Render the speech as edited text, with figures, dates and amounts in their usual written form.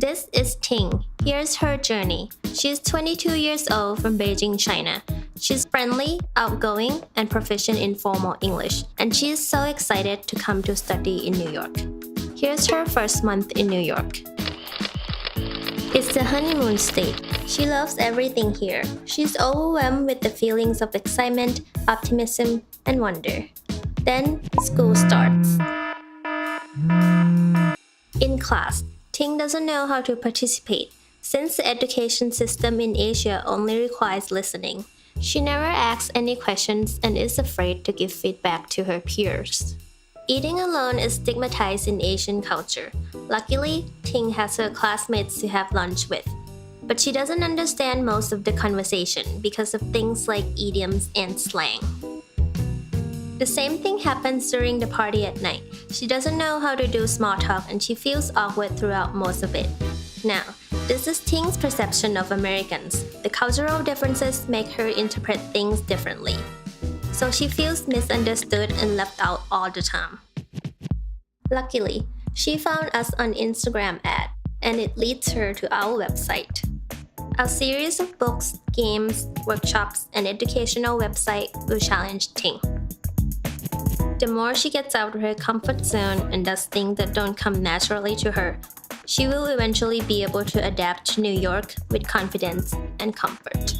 This is Ting. Here's her journey. She's 22 years old from Beijing, China. She's friendly, outgoing, and proficient in formal English, and she is so excited to come to study in New York. Here's her first month in New York. It's the honeymoon state. She loves everything here. She's overwhelmed with the feelings of excitement, optimism, and wonder. Then school starts. In class, Ting doesn't know how to participate, since the education system in Asia only requires listening. She never asks any questions and is afraid to give feedback to her peers. Eating alone is stigmatized in Asian culture. Luckily, Ting has her classmates to have lunch with. But she doesn't understand most of the conversation because of things like idioms and slang. The same thing happens during the party at night. She doesn't know how to do small talk and she feels awkward throughout most of it. Now, this is Ting's perception of Americans. The cultural differences make her interpret things differently. So she feels misunderstood and left out all the time. Luckily, she found us on Instagram ad, and it leads her to our website. Our series of books, games, workshops, and educational website will challenge Ting. The more she gets out of her comfort zone and does things that don't come naturally to her, she will eventually be able to adapt to New York with confidence and comfort.